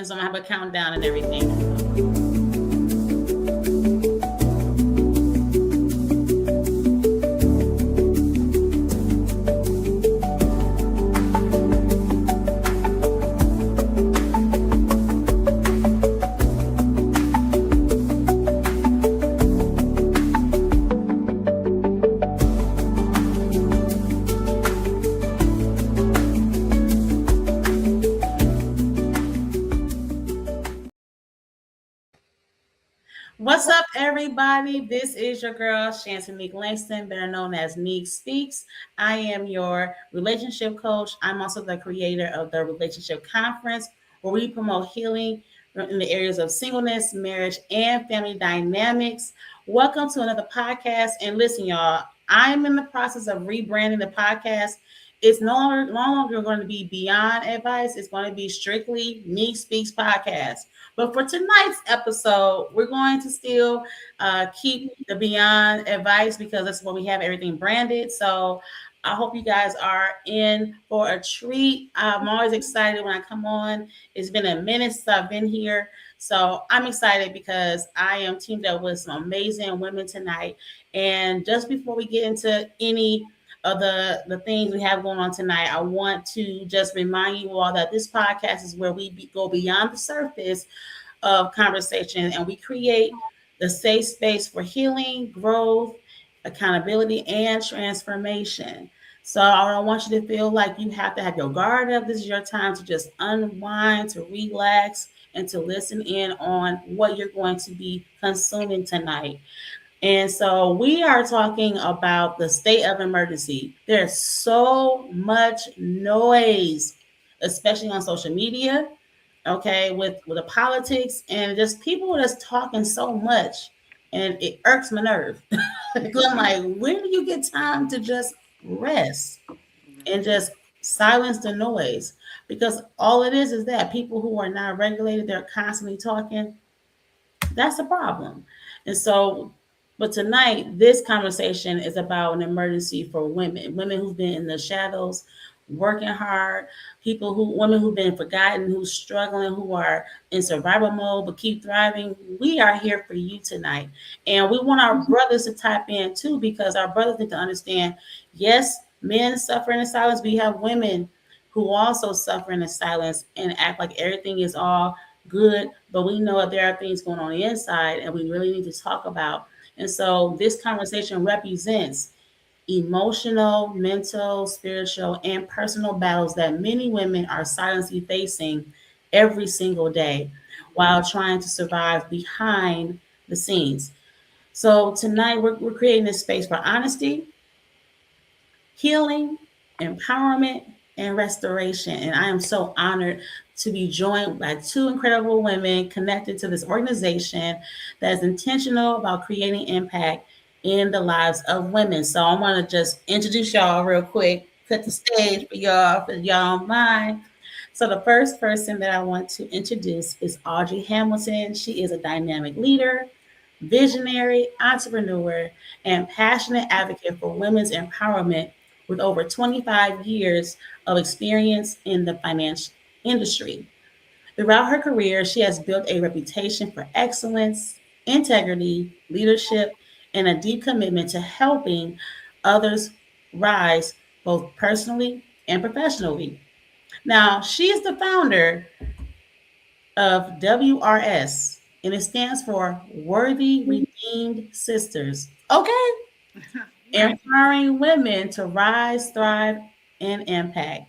So I'm gonna have a countdown and everything. What's up, everybody? This is your girl, Nique Langston, better known as Nique Speaks. I am your relationship coach. I'm also the creator of the Relationship Conference, where we promote healing in the areas of singleness, marriage, and family dynamics. Welcome to another podcast. And listen, y'all, I'm in the process of rebranding the podcast. It's no longer going to be Beyond Advice. It's going to be strictly Nique Speaks Podcast. But for tonight's episode, we're going to still keep the Beyond Advice because that's what we have everything branded. So I hope you guys are in for a treat. I'm always excited when I come on. It's been a minute since I've been here. So I'm excited because I am teamed up with some amazing women tonight. And just before we get into any of the things we have going on tonight, I want to just remind you all that this podcast is where we go beyond the surface of conversation and we create the safe space for healing, growth, accountability, and transformation. So I don't want you to feel like you have to have your guard up. This is your time to just unwind, to relax, and to listen in on what you're going to be consuming tonight. And so we are talking about the state of emergency. There's so much noise, especially on social media, okay, with the politics and just people that's talking so much, and it irks my nerve. Because I'm like, when do you get time to just rest and just silence the noise? Because all it is that people who are not regulated, they're constantly talking. That's a problem. And so, but tonight, this conversation is about an emergency for women who've been in the shadows, working hard, women who've been forgotten, who's struggling, who are in survival mode, but keep thriving. We are here for you tonight. And we want our brothers to tap in too, because our brothers need to understand, yes, men suffer in silence, but you have women who also suffer in silence and act like everything is all good, but we know that there are things going on the inside and we really need to talk about. And so this conversation represents emotional, mental, spiritual, and personal battles that many women are silently facing every single day while trying to survive behind the scenes. So tonight we're creating this space for honesty, healing, empowerment, and restoration. And I am so honored to be joined by two incredible women connected to this organization that is intentional about creating impact in the lives of women. So I want to just introduce y'all real quick, set the stage for y'all, if y'all don't mind. So the first person that I want to introduce is Audrey Hamilton. She is a dynamic leader, visionary, entrepreneur, and passionate advocate for women's empowerment with over 25 years of experience in the finance industry. Throughout her career, she has built a reputation for excellence, integrity, leadership, and a deep commitment to helping others rise both personally and professionally. Now, she is the founder of WRS, and it stands for Worthy Redeemed Sisters. Okay. Empowering women to rise, thrive, and impact.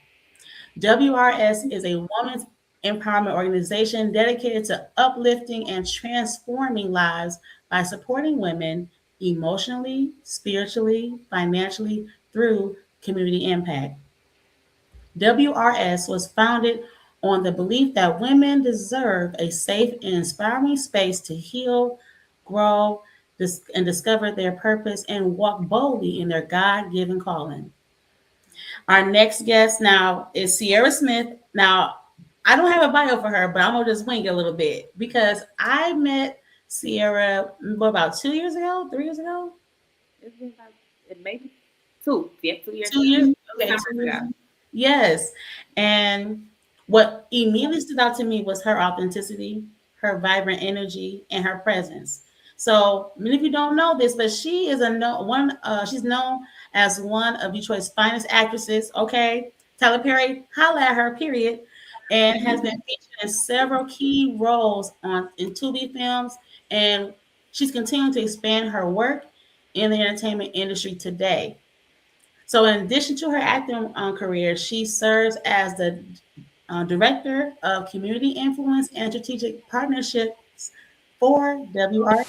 WRS is a women's empowerment organization dedicated to uplifting and transforming lives by supporting women emotionally, spiritually, financially through community impact. WRS was founded on the belief that women deserve a safe and inspiring space to heal, grow, and discover their purpose and walk boldly in their God given calling. Our next guest now is Sierra Smith. Now, I don't have a bio for her, but I'm gonna just wing it a little bit because I met Sierra about 2 years ago, 3 years ago. It's been about maybe two. Yeah, 2 years. 2 years. Okay, Summer 2 years. ago. Yes, and What immediately stood out to me was her authenticity, her vibrant energy, and her presence. So many of you don't know this, but she is a no, one. She's known as one of Detroit's finest actresses. Okay, Tyler Perry, holla at her. Period, and has been featured in several key roles on in Tubi films, and she's continuing to expand her work in the entertainment industry today. So, in addition to her acting career, she serves as the Director of Community Influence and Strategic Partnerships for WRS,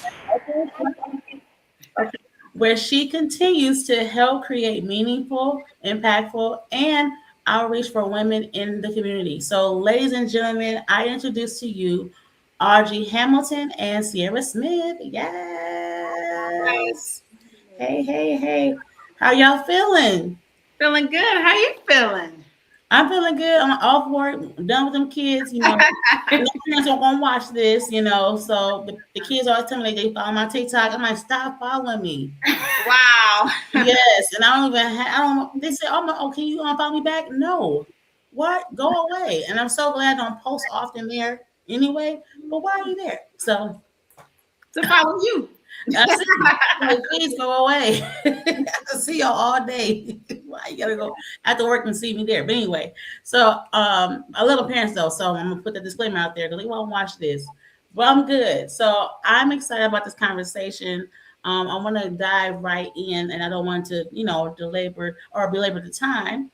where she continues to help create meaningful, impactful, and outreach for women in the community. So, ladies and gentlemen, I introduce to you Audrey Hamilton and Sierra Smith. Yes. Hey, hey, hey. How y'all feeling? Feeling good. How you feeling? I'm feeling good. I'm off work, done with them kids. No parents are gonna watch this. So the kids always tell me they follow my TikTok. I'm like, stop following me. Wow. Yes, and I don't even. I don't. They say, oh, can you follow me back? No. What? Go away. And I'm so glad I don't post often there anyway. But why are you there? So To follow you. I see. Like, please go away. I see y'all all day. Why you gotta go after work and see me there? But anyway, so a little parents though, so I'm gonna put the disclaimer out there because they won't watch this. But I'm good. So I'm excited about this conversation. I want to dive right in, and I don't want to, belabor the time.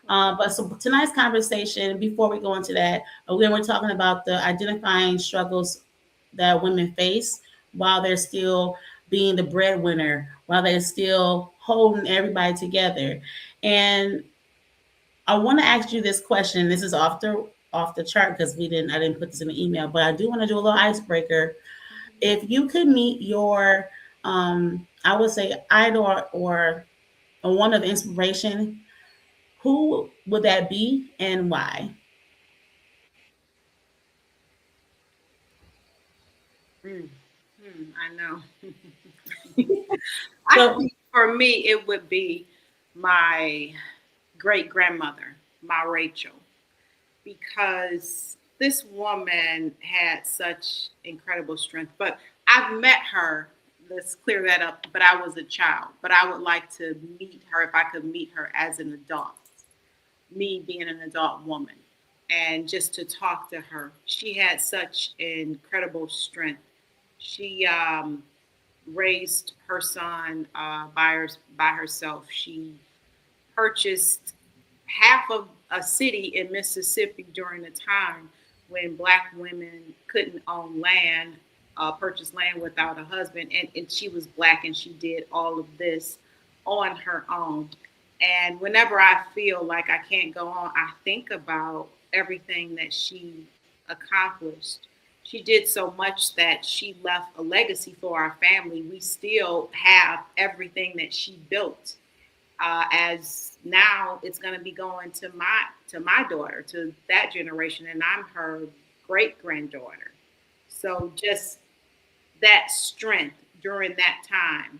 But so tonight's conversation, before we go into that, again, we're talking about the identifying struggles that women face while they're still being the breadwinner, while they're still holding everybody together. And I want to ask you this question. This is off the chart because I didn't put this in the email, but I do want to do a little icebreaker. If you could meet your I would say idol or a one of inspiration, who would that be and why? Mm, I know. I So think for me, it would be my great grandmother, my Rachel, because this woman had such incredible strength. But I've met her. Let's clear that up. But I was a child. But I would like to meet her if I could meet her as an adult, me being an adult woman, and just to talk to her. She had such incredible strength. She raised her son by herself. She purchased half of a city in Mississippi during a time when black women couldn't own land, purchase land without a husband. And she was black and she did all of this on her own. And whenever I feel like I can't go on, I think about everything that she accomplished. She did so much that she left a legacy for our family. We still have everything that she built, as now it's going to be going to my daughter, to that generation, and I'm her great granddaughter. So just that strength during that time,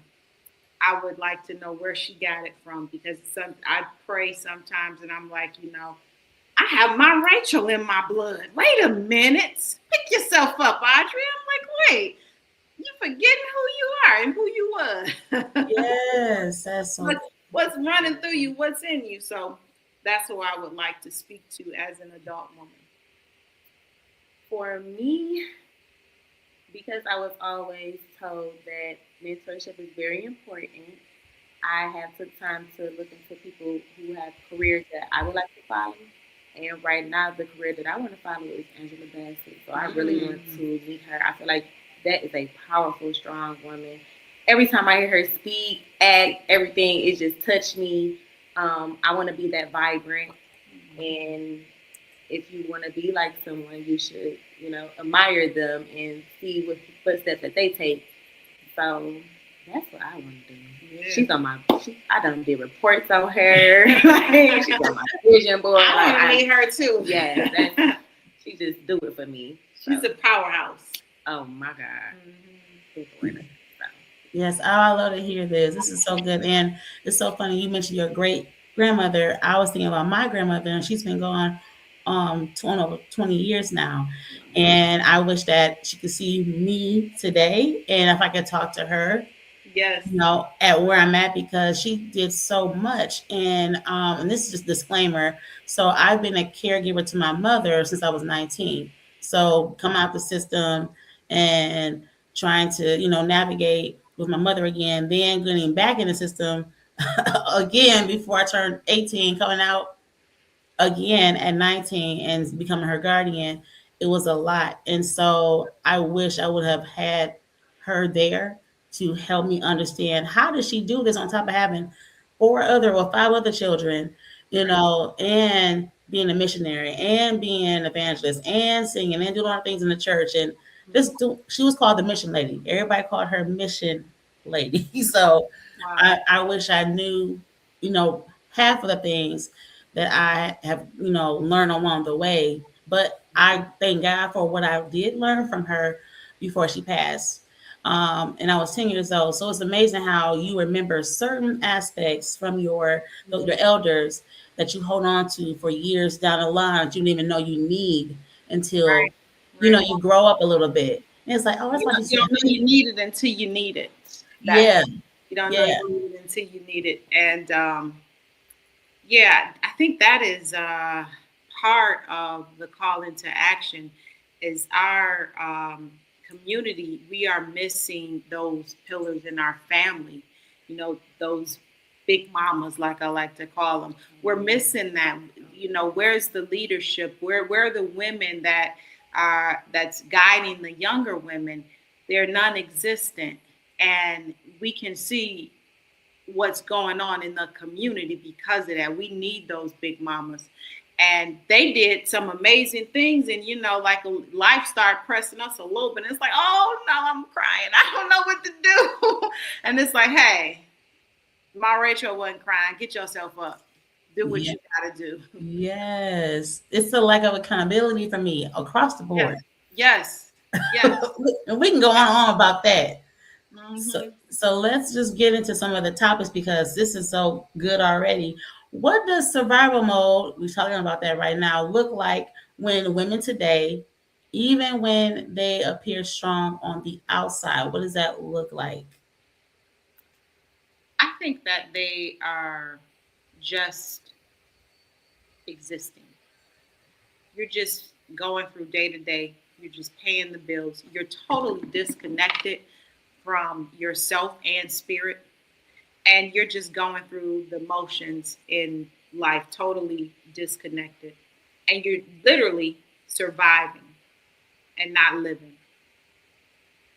I would like to know where she got it from, because I pray sometimes and I'm like, I have my Rachel in my blood. Wait a minute, pick yourself up, Audrey. I'm like, wait, you forgetting who you are and who you was. yes, that's so What's running through you, what's in you. So that's who I would like to speak to as an adult woman. For me, because I was always told that mentorship is very important, I have took time to look into people who have careers that I would like to follow. And right now, the career that I want to follow is Angela Bassett. So I really want to meet her. I feel like that is a powerful, strong woman. Every time I hear her speak, act, everything, it just touched me. I want to be that vibrant. And if you want to be like someone, you should, admire them and see what footsteps that they take. So that's what I want to do. Yeah. She's on I done did reports on her. She's on my vision board. I want to meet her too. Yeah, she just do it for me. She's a powerhouse. Oh my God. Mm-hmm. yes. Oh, I love to hear this. This is so good, and it's so funny. You mentioned your great grandmother. I was thinking about my grandmother, and she's been gone over 20 years now. And I wish that she could see me today. And if I could talk to her, Yes. at where I'm at, because she did so much. And this is just disclaimer. So I've been a caregiver to my mother since I was 19. So come out the system and trying to, navigate with my mother again, then getting back in the system again before I turned 18, coming out again at 19 and becoming her guardian. It was a lot. And so I wish I would have had her there to help me understand, how does she do this on top of having five other children, and being a missionary and being an evangelist and singing and doing a lot of things in the church. And she was called the mission lady. Everybody called her mission lady. So Wow. I wish I knew, half of the things that I have, learned along the way. But I thank God for what I did learn from her before she passed. And I was 10 years old. So it's amazing how you remember certain aspects from your elders that you hold on to for years down the line that you didn't even know you need until, Right. Right. you grow up a little bit. And it's like, oh, that's why she You said, don't know you need it until you need it. That yeah, you don't know yeah, you need it until you need it. And yeah, I think that is part of the call into action is our community. We are missing those pillars in our family, those big mamas, like I like to call them. We're missing that. Where's the leadership? Where are the women that's guiding the younger women? They're non-existent, and we can see what's going on in the community because of that. We need those big mamas. And they did some amazing things. And, like life started pressing us a little bit. And it's like, oh, no, I'm crying. I don't know what to do. And it's like, hey, my Rachel wasn't crying. Get yourself up. Do what yeah. you got to do. Yes. It's a lack of accountability for me across the board. Yes. Yes. Yes. And we can go on and on about that. So, Mm-hmm. so let's just get into some of the topics because this is so good already. What does survival mode, we're talking about that right now, look like when women today, even when they appear strong on the outside? What does that look like? I think that they are just existing. You're just going through day to day. You're just paying the bills. You're totally disconnected from yourself and spirit. And you're just going through the motions in life, totally disconnected. And you're literally surviving and not living.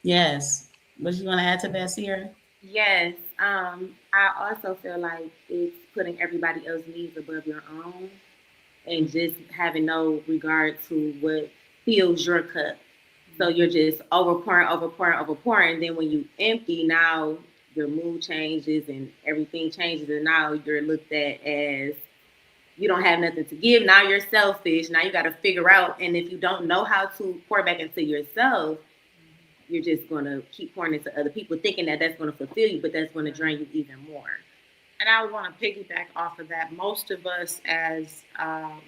Yes. What you want to add to that, Sierra? Yes, I also feel like it's putting everybody else's needs above your own and just having no regard to what fills your cup. So you're just overpouring, overpouring, overpouring. And then when you empty, now your mood changes and everything changes. And now you're looked at as you don't have nothing to give. Now you're selfish. Now you got to figure out. And if you don't know how to pour back into yourself, you're just going to keep pouring into other people, thinking that that's going to fulfill you, but that's going to drain you even more. And I want to piggyback off of that. Most of us, as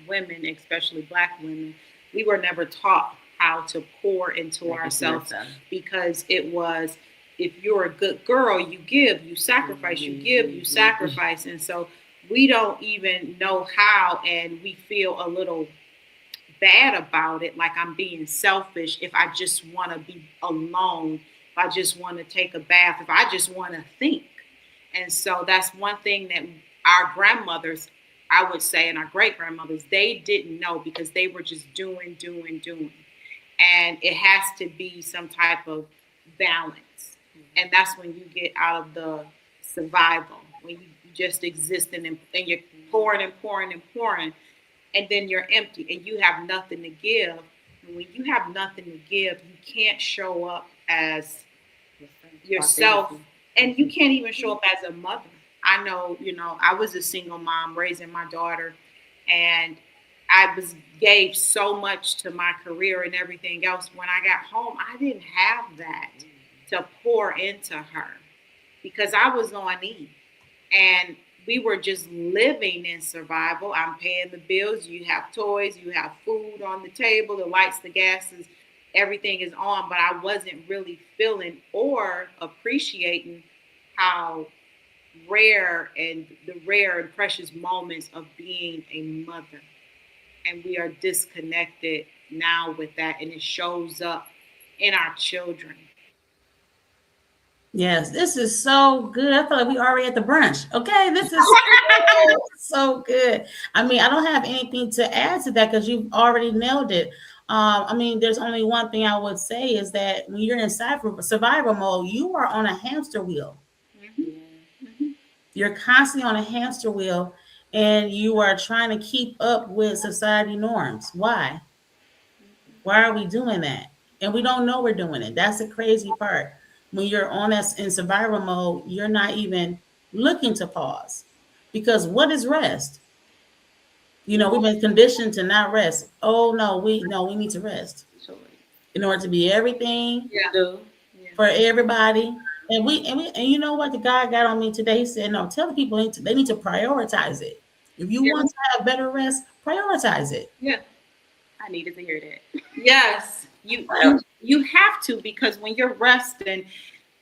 women, especially Black women, we were never taught how to pour into ourselves because it was if you're a good girl, you give, you sacrifice, you give, you sacrifice. And so we don't even know how, and we feel a little bad about it, like I'm being selfish if I just want to be alone, if I just want to take a bath, if I just want to think. And so that's one thing that our grandmothers, I would say, and our great grandmothers, they didn't know because they were just doing, doing, doing. And it has to be some type of balance. And that's when you get out of the survival, when you just exist and you're pouring and pouring and pouring, and then you're empty and you have nothing to give. And when you have nothing to give, you can't show up as yourself, and you can't even show up as a mother. I know, I was a single mom raising my daughter, and I gave so much to my career and everything else. When I got home, I didn't have that to pour into her because I was on E. And we were just living in survival. I'm paying the bills. You have toys. You have food on the table. The lights, the gases, everything is on. But I wasn't really feeling or appreciating how rare and precious moments of being a mother. And we are disconnected now with that. And it shows up in our children. Yes, this is so good. I feel like we already at the brunch. Okay, this is so good. I mean, I don't have anything to add to that because you've already nailed it. I mean, there's only one thing I would say is that when you're in survival mode, you are on a hamster wheel. Mhm. Mhm. You're constantly on a hamster wheel and you are trying to keep up with society norms. Why? Why are we doing that? And we don't know we're doing it. That's the crazy part. When you're on us in survival mode, you're not even looking to pause. Because what is rest? We've been conditioned to not rest. Oh no, we need to rest Sure. in order to be everything Yeah. Do. Yeah. for everybody. And you know what the guy got on me today? He said, no, tell the people they need to prioritize it. If you Yeah. want to have better rest, prioritize it. Yeah. I needed to hear that. Yes. You have to, because when you're resting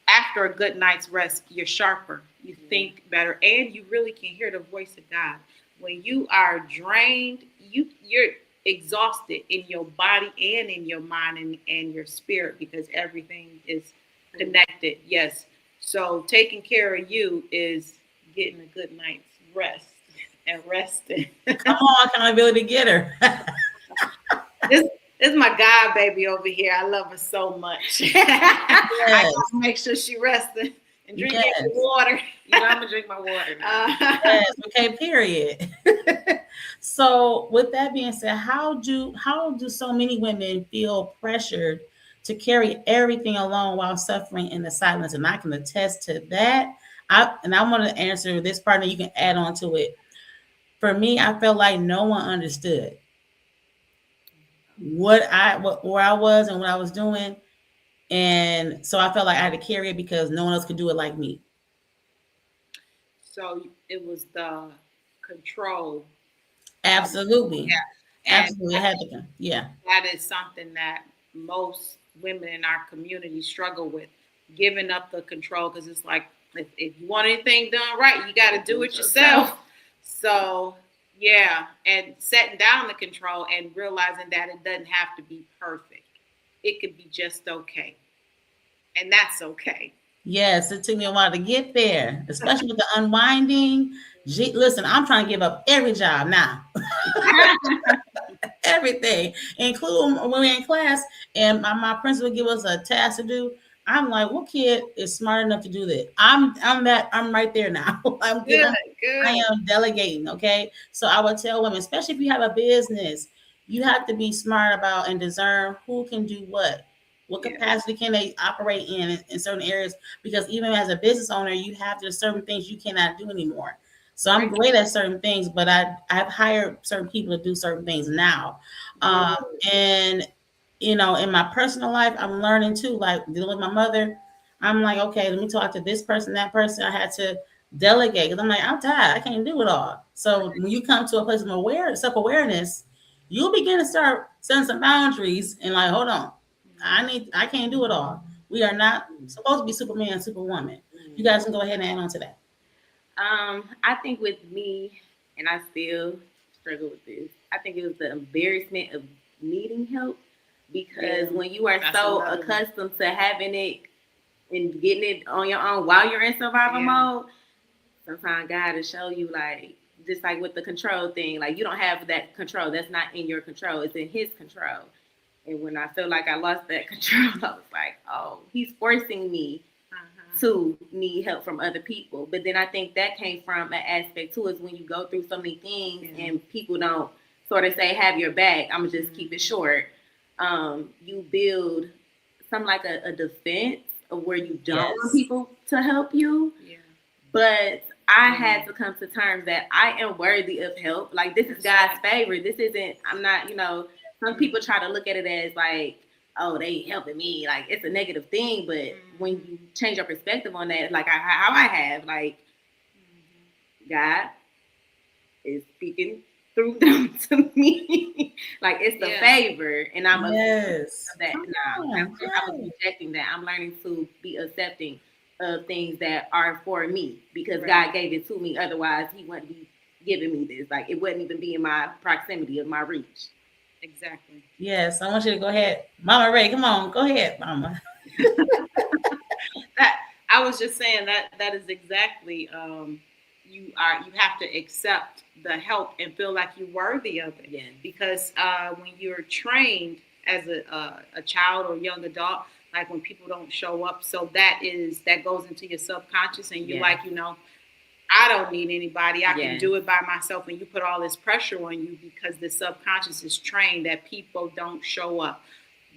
after a good night's rest, you're sharper. You think better, and you really can hear the voice of God. When you are drained, you're exhausted in your body and in your mind and your spirit, because everything is connected. Yes. So taking care of you is getting a good night's rest and resting. Come on, accountability getter. This is my God baby over here. I love her so much. I Yes. gotta make sure she resting and drinking Yes. water. You know, I'm gonna drink my water now. Yes, okay, period. So with that being said, how do so many women feel pressured to carry everything alone while suffering in the silence? And I can attest to that. I want to answer this part, and you can add on to it. For me, I felt like no one understood where I was and what I was doing. And so I felt like I had to carry it because no one else could do it like me. So it was the control. Absolutely. Yeah. And Absolutely. I had to, yeah. that is something that most women in our community struggle with, giving up the control, because it's like, if you want anything done right, you got to do it yourself. So, yeah, and setting down the control and realizing that it doesn't have to be perfect. It could be just okay. And that's okay. Yes, it took me a while to get there, especially with the unwinding. Listen, I'm trying to give up every job now, everything, including when we're in class and my principal give us a task to do. I'm like, what kid is smart enough to do that? I'm right there now. Good, I good. am delegating. Okay. So I would tell women, especially if you have a business, you have to be smart about and discern who can do what Yeah. capacity can they operate in certain areas, because even as a business owner, you have there's certain things you cannot do anymore. So I'm great at certain things, but I've hired certain people to do certain things now. And in my personal life, I'm learning too, like dealing with my mother. I'm like, okay, let me talk to this person, that person. I had to delegate because I'm like, I'm tired. I can't do it all. So when you come to a place of self-awareness, you'll begin to start setting some boundaries and like, hold on, I can't do it all. We are not supposed to be Superman and Superwoman. You guys can go ahead and add on to that. I think with me, and I still struggle with this. I think it was the embarrassment of needing help, because when you are That's so another one. accustomed to having it and getting it on your own while you're in survival mode, sometimes God will show you, like, just like with the control thing, like you don't have that control. That's not in your control. It's in His control. And when I feel like I lost that control, I was like, oh, He's forcing me to need help from other people. But then I think that came from an aspect too, is when you go through so many things and people don't sort of say have your back. I'm gonna just keep it short. You build some like a defense of where you don't want people to help you. Yeah. But I had to come to terms that I am worthy of help. Like, this is God's favor. This isn't, I'm not, some people try to look at it as like, oh, they helping me. Like, it's a negative thing. But when you change your perspective on that, like how I have, like, God is speaking through them to me. Like it's the favor, and I'm Yes. that Come now. on. I was rejecting that. I'm learning to be accepting of things that are for me because God gave it to me. Otherwise, He wouldn't be giving me this. Like it wouldn't even be in my proximity of my reach. Exactly. Yes, I want you to go ahead. Mama Ray, come on. Go ahead, Mama. That I was just saying that is exactly you have to accept the help and feel like you're worthy of it. Yeah. Because when you're trained as a child or young adult, like when people don't show up, so that goes into your subconscious, and you're like, I don't need anybody. I can do it by myself. And you put all this pressure on you because the subconscious is trained that people don't show up.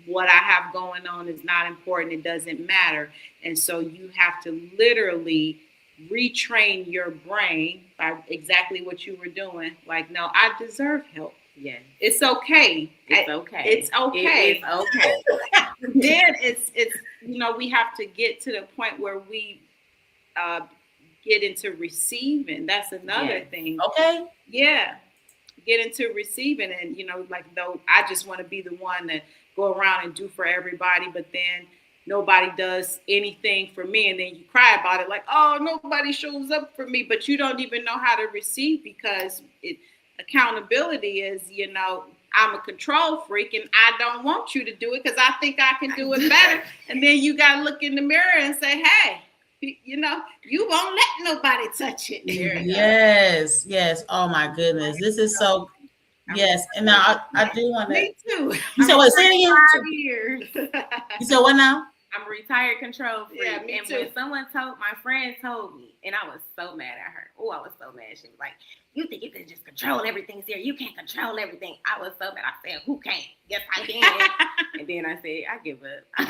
What I have going on is not important. It doesn't matter. And so you have to literally retrain your brain by exactly what you were doing. Like, no, I deserve help. Yeah. It's okay. It's okay. It's okay. It is okay. Then it's we have to get to the point where we get into receiving. That's another thing. Okay. Yeah. Get into receiving, and like, though I just want to be the one that go around and do for everybody, but then nobody does anything for me, and then you cry about it like, oh, nobody shows up for me, but you don't even know how to receive, because accountability is, I'm a control freak and I don't want you to do it because I think I can do it better. And then you got to look in the mirror and say, hey, you won't let nobody touch it. Yes, yes. Oh my goodness. This is so, yes. And now I do want to. Me too. You said what? Say it again. 5 years. You said what now? I'm a retired control freak. Yeah, me and too. When my friend told me, and I was so mad at her. Oh, I was so mad. She was like, you think you can just control everything here? You can't control everything. I was so mad. I said, who can't? Yes, I can. And then I said, I give up.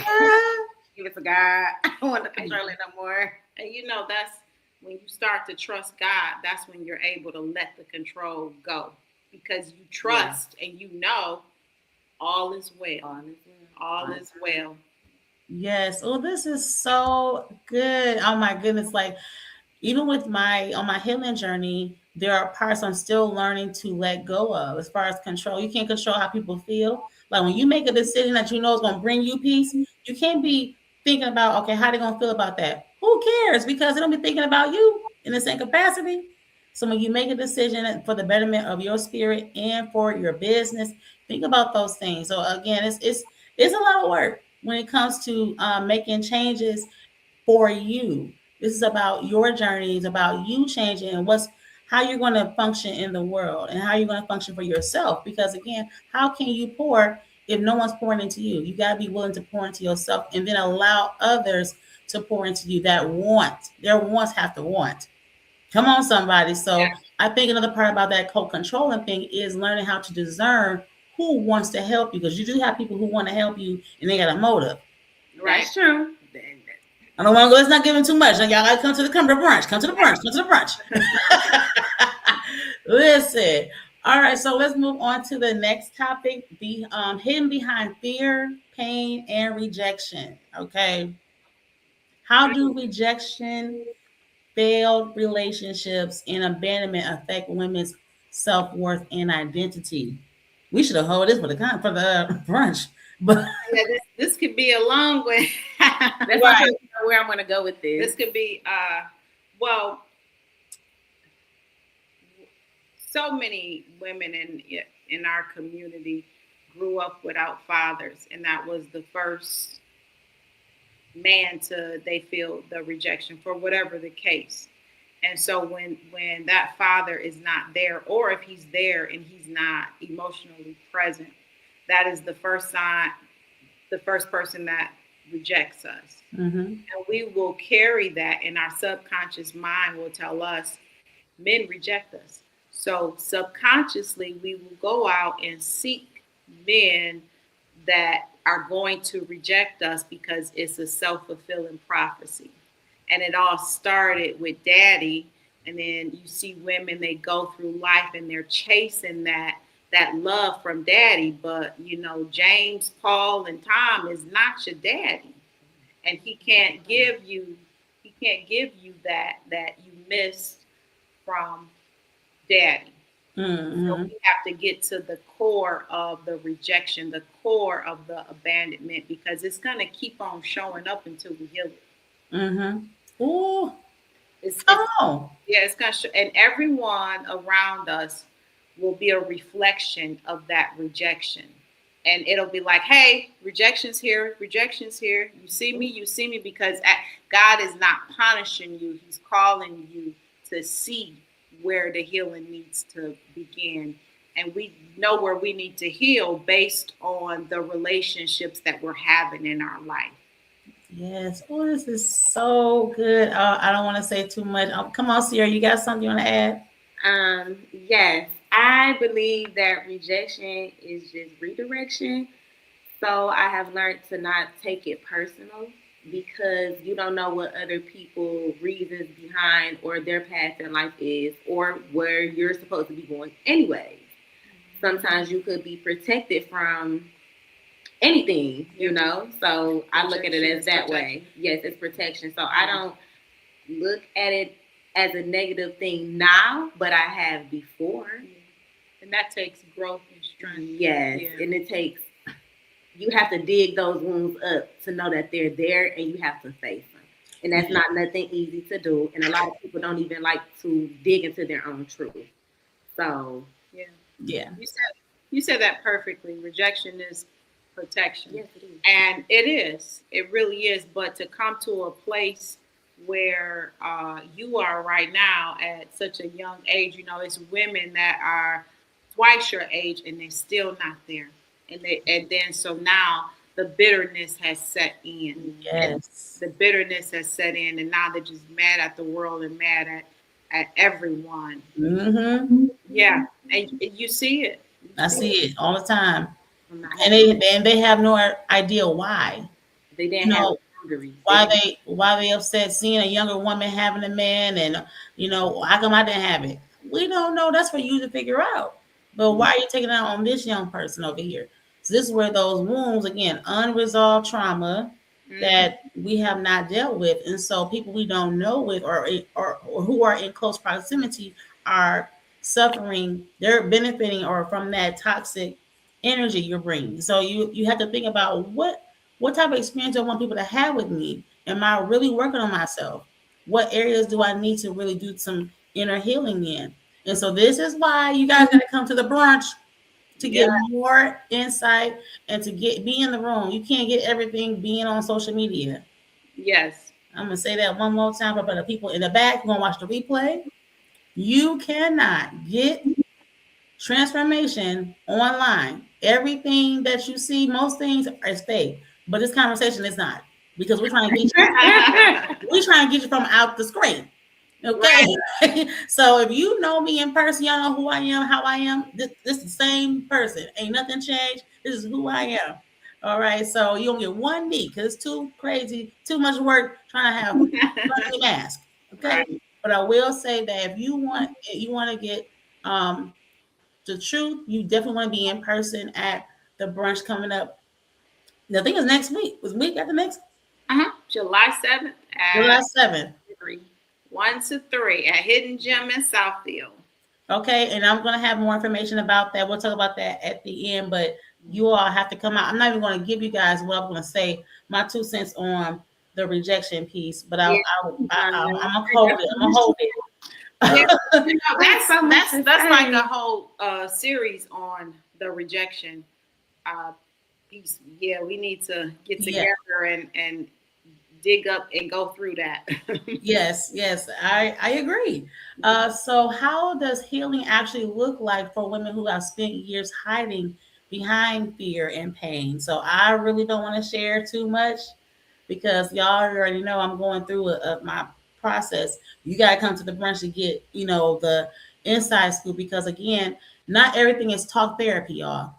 Give it to God. I don't want to control it no more. And that's when you start to trust God, that's when you're able to let the control go, because you trust and all is well. All is well. Yes. Oh, this is so good. Oh my goodness. Like, even with on my healing journey, there are parts I'm still learning to let go of as far as control. You can't control how people feel. Like when you make a decision that you know is going to bring you peace, you can't be thinking about, okay, how they going to feel about that? Who cares? Because they don't be thinking about you in the same capacity. So when you make a decision for the betterment of your spirit and for your business, think about those things. So again, it's a lot of work when it comes to making changes for you. This is about your journey. It's about you changing and how you're going to function in the world and how you're going to function for yourself. Because again, how can you pour if no one's pouring into you? You got to be willing to pour into yourself and then allow others to pour into you that want. Their wants have to want. Come on, somebody. So I think another part about that co-controlling thing is learning how to discern who wants to help you, because you do have people who want to help you and they got a motive. Right. That's true. I don't want to go. Let's not give him too much. Y'all got to come to the brunch. Come to the brunch. Come to the brunch. Listen. All right. So let's move on to the next topic. The hidden behind fear, pain, and rejection. Okay. How do rejection, failed relationships, and abandonment affect women's self-worth and identity? We should have held this for the brunch. But this could be a long way. That's right. Where I'm going to go with this. This could be, so many women in our community grew up without fathers, and that was the first man they feel the rejection for whatever the case. And so when that father is not there, or if he's there and he's not emotionally present, that is the first sign, the first person that rejects us. Mm-hmm. And we will carry that, and our subconscious mind will tell us men reject us. So subconsciously, we will go out and seek men that are going to reject us because it's a self-fulfilling prophecy. And it all started with daddy. And then you see women, they go through life and they're chasing that love from daddy. But, James, Paul, and Tom is not your daddy. And he can't give you that you missed from daddy. So Mm-hmm. we have to get to the core of the rejection, the core of the abandonment, because it's going to keep on showing up until we heal it. Mm-hmm. Ooh, come It's on. Yeah, it's going to show, and everyone around us will be a reflection of that rejection. And it'll be like, hey, rejection's here, rejection's here. You see me, because God is not punishing you. He's calling you to see where the healing needs to begin. And we know where we need to heal based on the relationships that we're having in our life. Yes. Oh, this is so good. I don't want to say too much. Come on, Sierra. You got something you want to add? Yes, I believe that rejection is just redirection. So I have learned to not take it personal because you don't know what other people reasons behind or their path in life is or where you're supposed to be going anyway. Sometimes you could be protected from anything, you know. So I look at it as that way. Yes, it's protection. So I don't look at it as a negative thing now, but I have before. And that takes growth and strength. Yes, and it takes you have to dig those wounds up to know that they're there and you have to face them. And that's not nothing easy to do. And a lot of people don't even like to dig into their own truth. So Yeah. Yeah. You said that perfectly. Rejection is protection. yes, it is. And it is. It really is. But to come to a place where you are right now at such a young age, you know, it's women that are twice your age and they're still not there. And then so now the bitterness has set in. And Yes. the bitterness has set in, and now they're just mad at the world and mad at everyone. Mm-hmm. Yeah, and you see it. I see it all the time, I'm not and happy. they have no idea why. They You didn't have know boundaries. why they upset seeing a younger woman having a man, and how come I didn't have it? We don't know. That's for you to figure out. But why are you taking it out on this young person over here? So this is where those wounds again, unresolved trauma Mhm. that we have not dealt with, and so people we don't know with or who are in close proximity are suffering. They're benefiting or from that toxic energy you're bringing. So you have to think about what type of experience do I want people to have with me? Am I really working on myself? What areas do I need to really do some inner healing in? And so this is why you guys got to come to the brunch to Yeah. get more insight and to be in the room. You can't get everything being on social media. Yes. I'm gonna say that one more time for the people in the back who gonna watch the replay. You cannot get transformation online. Everything that you see, most things are fake, but this conversation is not because we're trying to get you from out the screen. Okay. Right. So if you know me in person, y'all know who I am, how I am. This is the same person. Ain't nothing changed. This is who I am. All right. So you don't get one knee because it's too crazy, too much work trying to have a mask. Okay. Right. But I will say that if you want to get the truth, you definitely want to be in person at the brunch coming up. I think it's next week. Was week after next? July 7th at July 7th. 3. 1 to 3 at Hidden Gem in Southfield. Okay, and I'm going to have more information about that. We'll talk about that at the end, but you all have to come out. I'm not even going to give you guys what I'm going to say, my 2 cents on the rejection piece, but Yeah. I'm going to hold it. I'm going to hold it. Yeah, you know, that's like say. a whole series on the rejection piece. Yeah, we need to get Yeah. together and dig up and go through that. Yes, I agree. So, how does healing actually look like for women who have spent years hiding behind fear and pain? So, I really don't want to share too much because y'all already know I'm going through my process. You got to come to the brunch to get, the inside scoop because, again, not everything is talk therapy, y'all.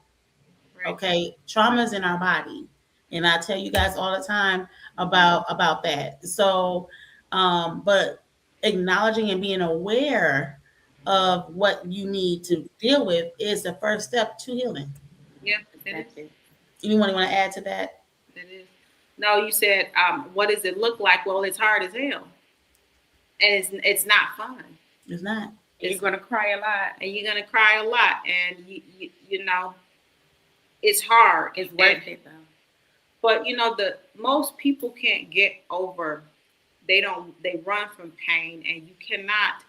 Right. Okay, trauma is in our body, and I tell you guys all the time about that. So, but acknowledging and being aware of what you need to deal with is the first step to healing. Yeah, it is. Anyone want to add to that? It is. No, you said, what does it look like? Well, it's hard as hell, and it's not fun. It's not. You're gonna cry a lot. and you're gonna cry a lot, and you know it's hard. It's worth it though. But the most people can't get over. They run from pain, and you cannot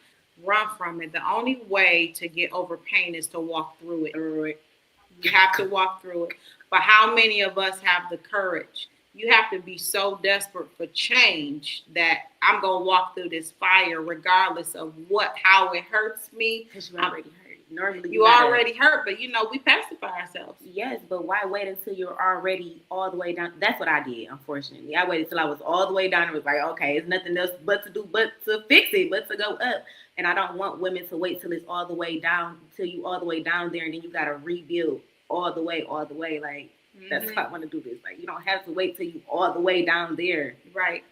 run from it. The only way to get over pain is to walk through it. You have to walk through it. But how many of us have the courage? You have to be so desperate for change that I'm gonna walk through this fire regardless of how it hurts me. Because you already hurt. Normally You already hurt, but we pacify ourselves. Yes, but why wait until you're already all the way down? That's what I did, unfortunately. I waited till I was all the way down and was like, okay, it's nothing else but to do but to fix it, but to go up. And I don't want women to wait till it's all the way down, till you all the way down there, and then you gotta rebuild all the way. Like that's how I want to do this. Like you don't have to wait till you all the way down there. Right.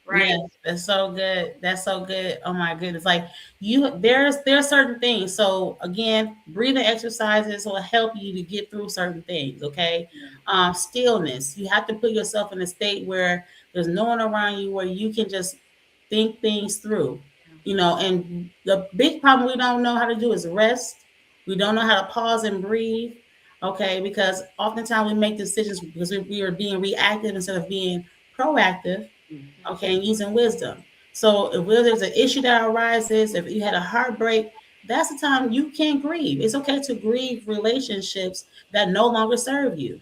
Yes, that's so good. That's so good. Oh my goodness. Like there's certain things. So again, breathing exercises will help you to get through certain things. Okay. Stillness. You have to put yourself in a state where there's no one around you where you can just think things through. And the big problem we don't know how to do is rest. We don't know how to pause and breathe. Okay, because oftentimes we make decisions because we are being reactive instead of being proactive. Okay, and using wisdom. So if there's an issue that arises, if you had a heartbreak, that's the time you can grieve. It's okay to grieve relationships that no longer serve you.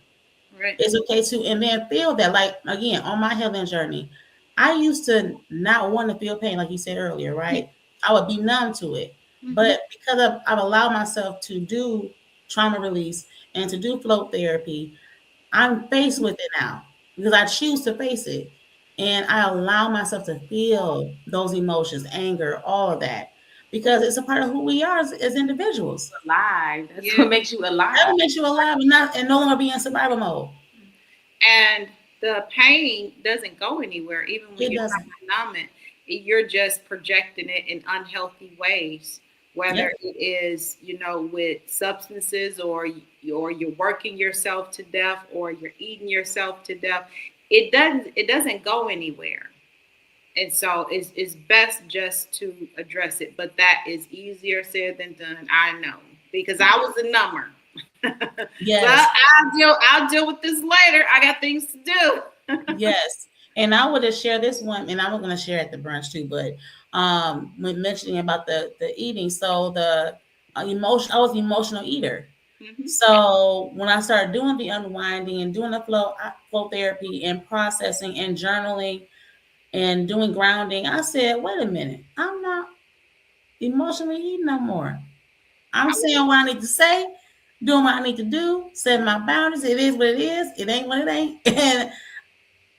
Right. It's okay to and then feel that. Like again, on my healing journey, I used to not want to feel pain, like you said earlier, right? I would be numb to it. But because I've allowed myself to do trauma release and to do float therapy, I'm faced with it now because I choose to face it. And I allow myself to feel those emotions, anger, all of that, because it's a part of who we are as individuals. Alive. That's what makes you alive. That makes you alive and no longer be in survival mode. And the pain doesn't go anywhere, even when you're numb it. You're just projecting it in unhealthy ways, whether it is, with substances or you're working yourself to death or you're eating yourself to death. It doesn't go anywhere. And so it's best just to address it. But that is easier said than done. I know, because I was a number. Yes. But I'll deal with this later. I got things to do. Yes. And I would have shared this one, and I'm going to share at the brunch too, but when mentioning about the eating, so I was an emotional eater. So when I started doing the unwinding and doing the flow therapy and processing and journaling and doing grounding, I said, wait a minute, I'm not emotionally eating no more. I'm saying what I need to say, doing what I need to do, setting my boundaries. It is what it is. It ain't what it ain't. And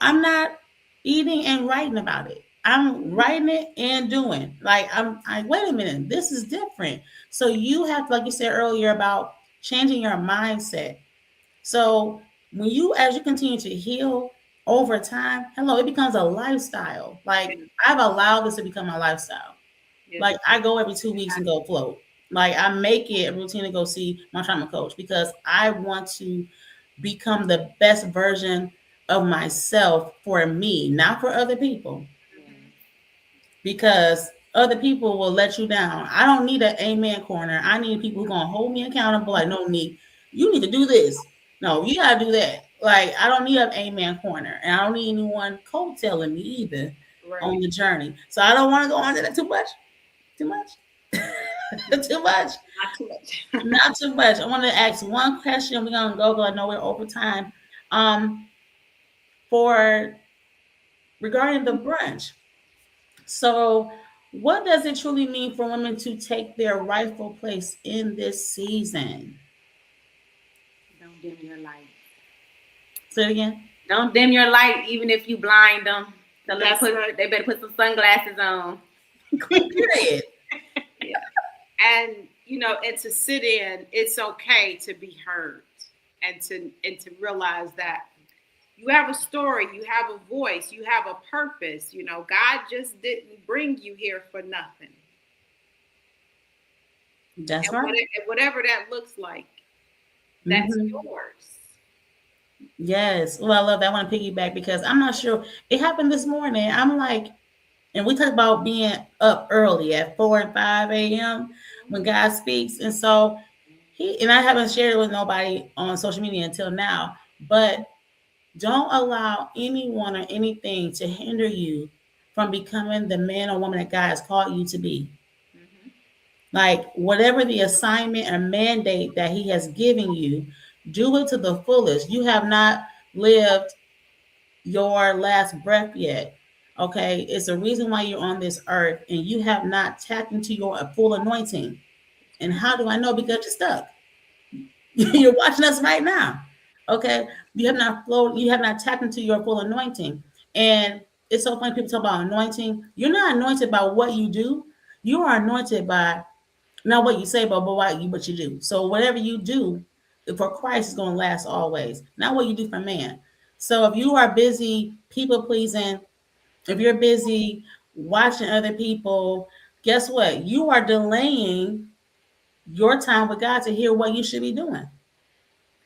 I'm not eating and writing about it. I'm writing it and doing. Like wait a minute, this is different. So you have to, like you said earlier, about changing your mindset. So as you continue to heal over time, it becomes a lifestyle. Like I've allowed this to become my lifestyle. Yeah. Like I go every 2 weeks and go float. Like I make it a routine to go see my trauma coach because I want to become the best version of myself for me, not for other people. Because other people will let you down. I don't need an amen corner. I need people who are going to hold me accountable. Like, no, Nique, you need to do this. No, you got to do that. Like, I don't need an amen corner. And I don't need anyone coattailing me either on the journey. So I don't want to go on to that too much. Too much? Too much? Not too much. Not too much. I want to ask one question. We're going to go, because I know we're over time. Regarding the brunch. So what does it truly mean for women to take their rightful place in this season? Don't dim your light. Say it again. Don't dim your light, even if you blind them. They better put some sunglasses on. Period. Yeah. And and to sit in, it's okay to be heard, and to realize that you have a story, you have a voice, you have a purpose. God just didn't bring you here for nothing. That's right. Whatever that looks like, that's yours. Yes. Well, I love that. I want to piggyback because I'm not sure. It happened this morning. I'm like, And we talk about being up early at 4 and 5 a.m. when God speaks. And so and I haven't shared it with nobody on social media until now, but don't allow anyone or anything to hinder you from becoming the man or woman that God has called you to be. Mhm. Like whatever the assignment or mandate that He has given you, do it to the fullest. You have not lived your last breath yet. Okay, it's the reason why you're on this earth, and you have not tapped into your full anointing. And how do I know? Because you're stuck. You're watching us right now. Okay, you have not flowed. You have not tapped into your full anointing. And it's so funny people talk about anointing. You're not anointed by what you do. You are anointed by not what you say, but what you do. So whatever you do for Christ is going to last always. Not what you do for man. So if you are busy people pleasing, if you're busy watching other people, guess what? You are delaying your time with God to hear what you should be doing.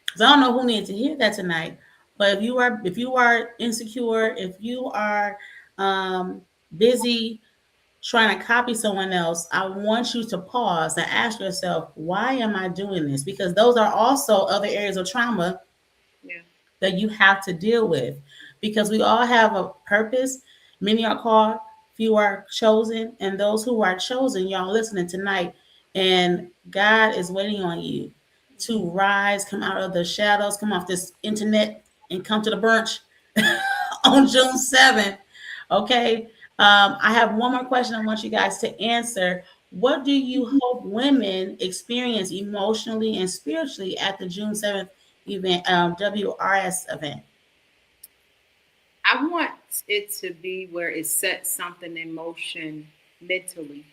Because I don't know who needs to hear that tonight. But if you are insecure, if you are busy trying to copy someone else, I want you to pause and ask yourself, why am I doing this? Because those are also other areas of trauma Yeah. that you have to deal with. Because we all have a purpose. Many are called, few are chosen, and those who are chosen, y'all listening tonight, and God is waiting on you to rise, come out of the shadows, come off this internet, and come to the brunch on June 7th. Okay. I have one more question I want you guys to answer. What do you hope women experience emotionally and spiritually at the June 7th event, WRS event? I want it to be where it sets something in motion mentally,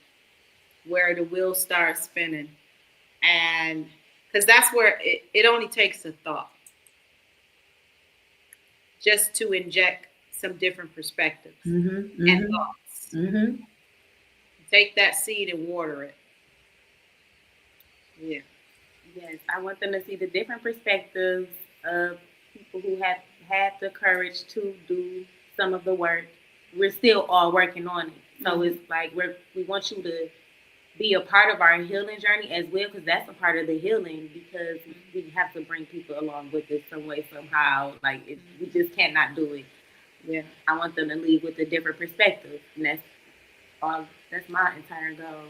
where the wheels start spinning. And because that's where it only takes a thought just to inject some different perspectives Mm-hmm. and Mm-hmm. thoughts. Mm-hmm. Take that seed and water it. Yeah. Yes, I want them to see the different perspectives of people who have had the courage to do some of the work. We're still all working on it. So Mhm. it's like we want you to be a part of our healing journey as well, because that's a part of the healing. Because we have to bring people along with us some way, somehow. Like we just cannot do it. Yeah. I want them to leave with a different perspective, and that's all. That's my entire goal.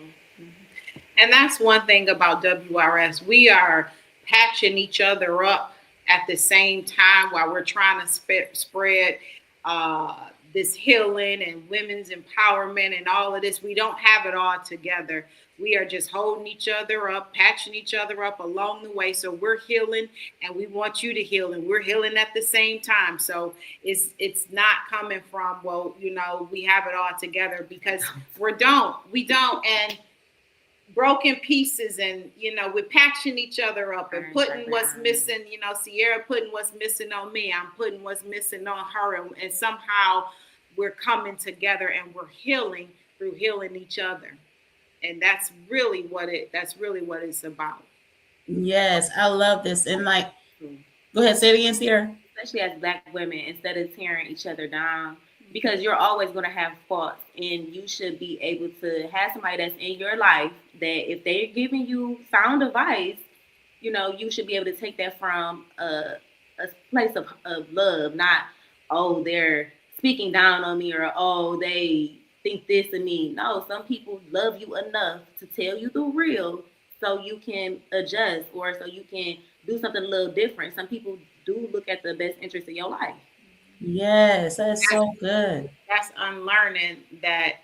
And that's one thing about WRS. We are patching each other up at the same time while we're trying to spread this healing and women's empowerment and all of this. We don't have it all together. We are just holding each other up, patching each other up along the way. So we're healing, and we want you to heal, and we're healing at the same time. So it's not coming from, well, we have it all together, because we don't. And broken pieces, and we're patching each other up and putting what's missing. Sierra putting what's missing on me, I'm putting what's missing on her, and somehow we're coming together and we're healing through healing each other. And that's really what it's about. Yes, I love this. And like, go ahead, say it again, Sierra. Especially as Black women, instead of tearing each other down, because you're always going to have faults, and you should be able to have somebody that's in your life that if they're giving you sound advice, you should be able to take that from a place of love, not, oh, they're speaking down on me, or oh, they think this of me. No, some people love you enough to tell you the real so you can adjust, or so you can do something a little different. Some people do look at the best interest of your life. Yes, that's That's, so good. that's unlearning that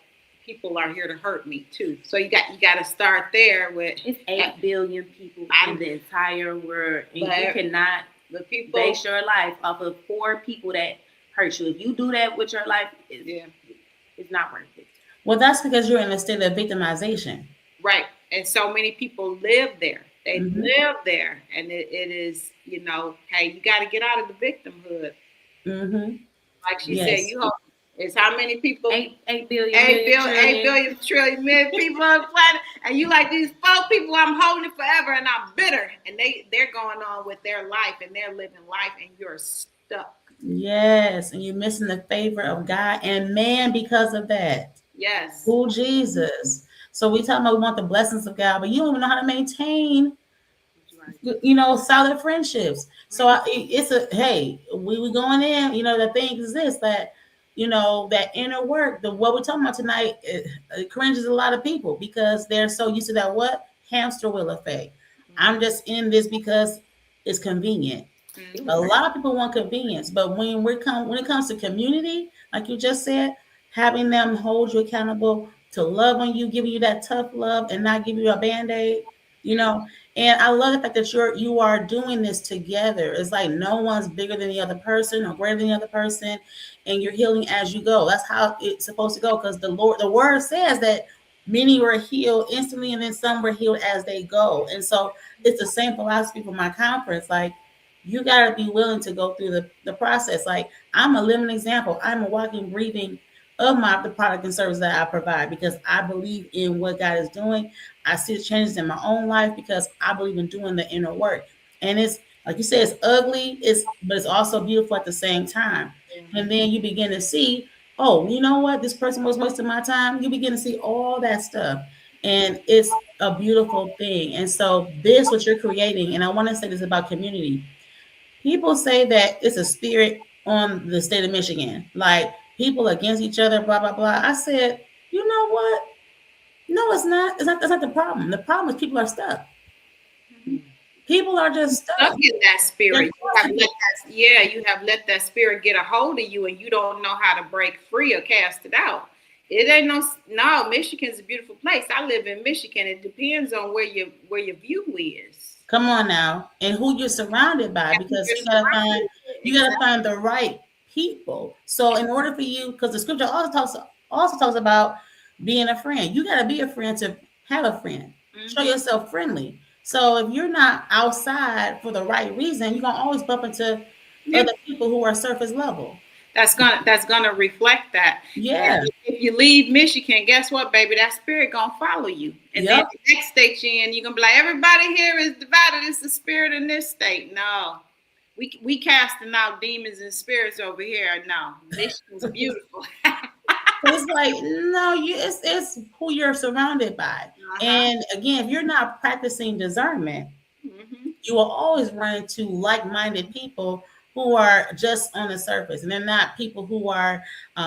people are here to hurt me too. So you got to start there with. It's 8 billion people in the entire world, and But you cannot the people base your life off of 4 people that hurt you. If you do that with your life, Yeah. it's not worth it. Well, that's because you're in a state of victimization. Right. And so many people live there. They Mhm. live there. And it is, hey, you got to get out of the victimhood. Mm-hmm. Like she said, Yes. it's how many people? 8 billion, 8 billion million people on the planet. And you like, these 4 people, I'm holding it forever, and I'm bitter. And they're going on with their life, and they're living life, and you're stuck. Yes, and you're missing the favor of God and man because of that. Yes. Who Jesus. So we talking about we want the blessings of God, but you don't even know how to maintain, solid friendships. So it's a hey, we going in. The thing is this that that inner work. The what we're talking about tonight it cringes a lot of people because they're so used to that what hamster wheel effect. I'm just in this because it's convenient. A lot of people want convenience, but when it comes to community, like you just said, having them hold you accountable to love on you, giving you that tough love, and not give you a band-aid, you know. And I love the fact that you are doing this together. It's like no one's bigger than the other person or greater than the other person, and you're healing as you go. That's how it's supposed to go, because the word says that many were healed instantly, and then some were healed as they go. And so it's the same philosophy for my conference. Like you got to be willing to go through the process. Like I'm a living example. I'm a walking, breathing of the product and service that I provide because I believe in what God is doing. I see the changes in my own life because I believe in doing the inner work. And it's like you said, it's ugly, but it's also beautiful at the same time. And then you begin to see, oh, you know what? This person was wasting my time. You begin to see all that stuff. And it's a beautiful thing. And so this what you're creating, and I want to say this about community. People say that it's a spirit on the state of Michigan, like people against each other, blah blah blah. I said, you know what? No, it's not. It's not. That's not the problem. The problem is people are stuck. People are just Stuck stuck. in that They're spirit. You have let that spirit get a hold of you, and you don't know how to break free or cast it out. It ain't no. Michigan's a beautiful place. I live in Michigan. It depends on where your view is. Come on now, and who you're surrounded by, because you gotta find the right people. So in order for you, because the scripture also talks about being a friend. You gotta be a friend to have a friend. Show yourself friendly. So if you're not outside for the right reason, you're gonna always bump into other people who are surface level. That's gonna reflect that. Yeah. And if you leave Michigan, guess what, baby? That spirit gonna follow you. And then the next state you're in, you're gonna be like, everybody here is divided. It's the spirit in this state. No. We casting out demons and spirits over here. No. Michigan's beautiful. It's like no, it's who you're surrounded by. And again, if you're not practicing discernment, you will always run into like-minded people who are just on the surface, and they're not people who are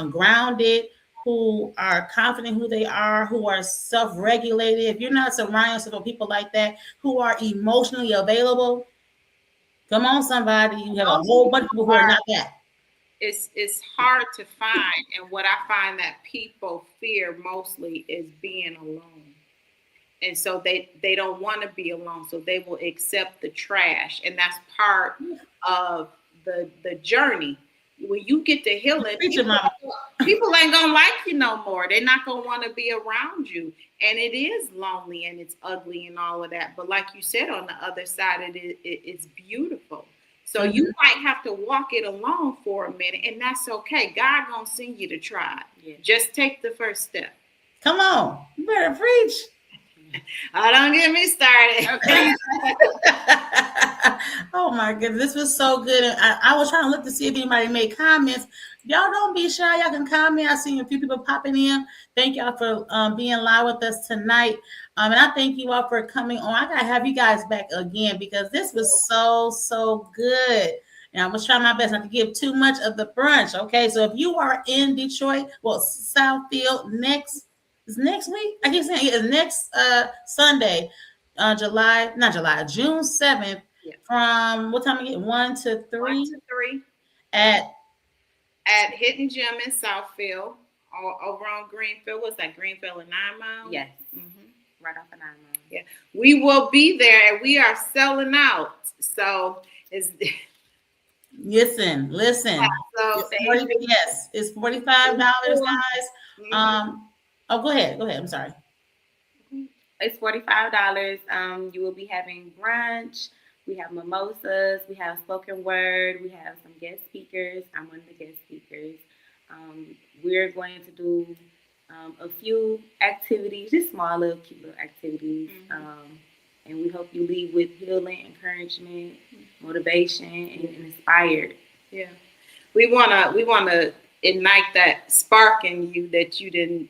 grounded, who are confident who they are, who are self-regulated. If you're not surrounding yourself with people like that who are emotionally available, come on, somebody, you have a whole bunch of people who are not that. It's hard to find, and what I find that people fear mostly is being alone. And so they don't want to be alone, so they will accept the trash, and that's part of the journey. When you get to healing, people ain't gonna like you no more. They're not gonna want to be around you, and it is lonely and it's ugly and all of that. But like you said, on the other side, it's beautiful. So you might have to walk it alone for a minute, and that's okay. God gonna send you to try it. Yeah. Just take the first step. Come on, you better preach. Oh, don't get me started. Okay. Oh my goodness, this was so good. I was trying to look to see if anybody made comments. Y'all don't be shy. Y'all can comment. I see a few people popping in. Thank y'all for being live with us tonight. And I thank you all for coming on. I gotta have you guys back again because this was so good. And I was trying my best not to give too much of the brunch. Okay, so if you are in Detroit, well, Southfield next week. I keep saying it's next Sunday, June 7th. Yeah. From what time again? 1 to 3? 1 to 3. At Hidden Gem in Southfield, over on Greenfield. What's that? Greenfield and 9 Mile? Yes. Right off of 9 Mile. Yeah. We will be there, and we are selling out. So it's... Listen. So it's $45, guys. Oh, go ahead. I'm sorry. It's $45. You will be having brunch. We have mimosas. We have spoken word. We have some guest speakers. I'm one of the guest speakers. We're going to do a few activities, just small little cute little activities. And we hope you leave with healing, encouragement, motivation, and inspired. Yeah. We wanna ignite that spark in you that you didn't,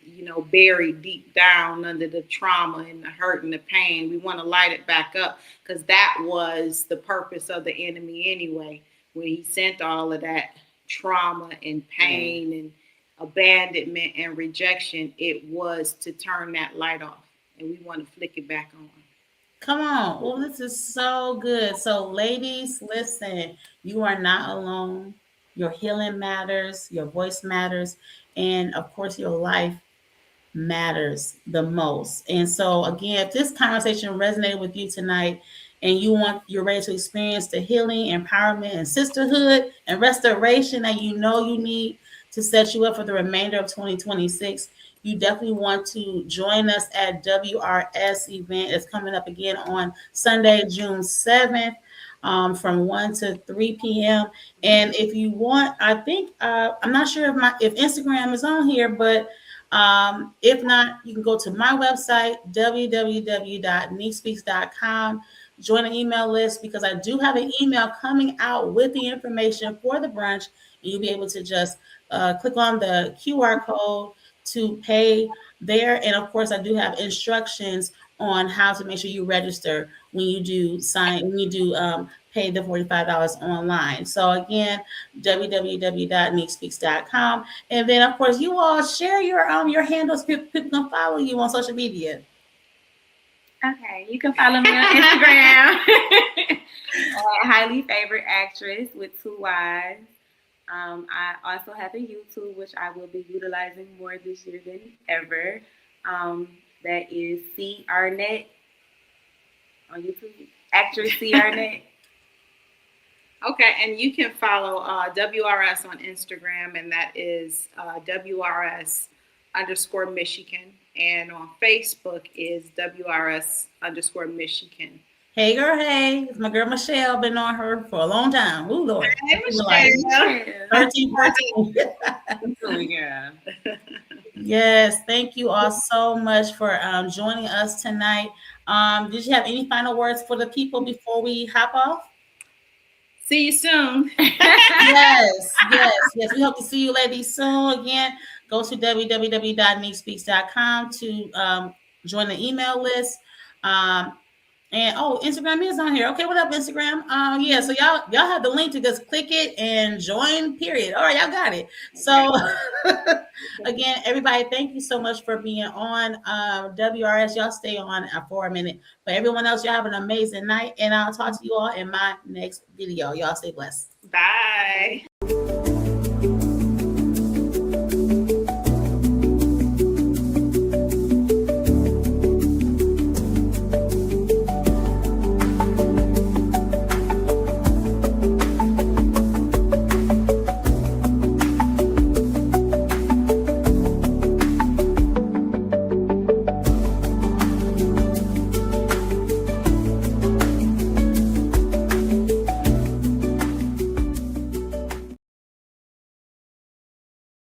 bury deep down under the trauma and the hurt and the pain. We want to light it back up because that was the purpose of the enemy anyway. When he sent all of that trauma and pain and abandonment and rejection, it was to turn that light off. And we want to flick it back on. Come on. Well, this is so good. So, ladies, listen, you are not alone. Your healing matters, your voice matters, and of course, your life matters the most. And so, again, if this conversation resonated with you tonight and you're ready to experience the healing, empowerment, and sisterhood and restoration that you know you need to set you up for the remainder of 2026, you definitely want to join us at WRS event. It's coming up again on Sunday, June 7th. From 1 to 3 p.m. And if you want, I think I'm not sure if Instagram is on here, but if not, you can go to my website, www.niquespeaks.com. Join the email list because I do have an email coming out with the information for the brunch. And you'll be able to just click on the QR code to pay there. And of course, I do have instructions on how to make sure you register when you do pay the $45 online. So again, www.niquespeaks.com. And then of course you all share your handles. People can follow you on social media. Okay, you can follow me on Instagram at Highly Favored Actress with 2 Y's. I also have a YouTube, which I will be utilizing more this year than ever. That is C Arnett on YouTube. Actress C Arnett. Okay, and you can follow WRS on Instagram, and that is WRS_Michigan. And on Facebook is WRS_Michigan. Hey girl, hey. It's my girl Michelle. Been on her for a long time. Ooh, Lord. Hey, Michelle. 13. Yeah. Yes, thank you all so much for joining us tonight. Did you have any final words for the people before we hop off? See you soon. Yes. We hope to see you ladies soon. Again, go to www.niquespeaks.com to join the email list. And Instagram is on here. Okay, what up, Instagram? Yeah, so y'all have the link to just click it and join, period. All right, y'all got it. So again, everybody, thank you so much for being on WRS. Y'all stay on for a minute. But everyone else, y'all have an amazing night. And I'll talk to you all in my next video. Y'all stay blessed. Bye.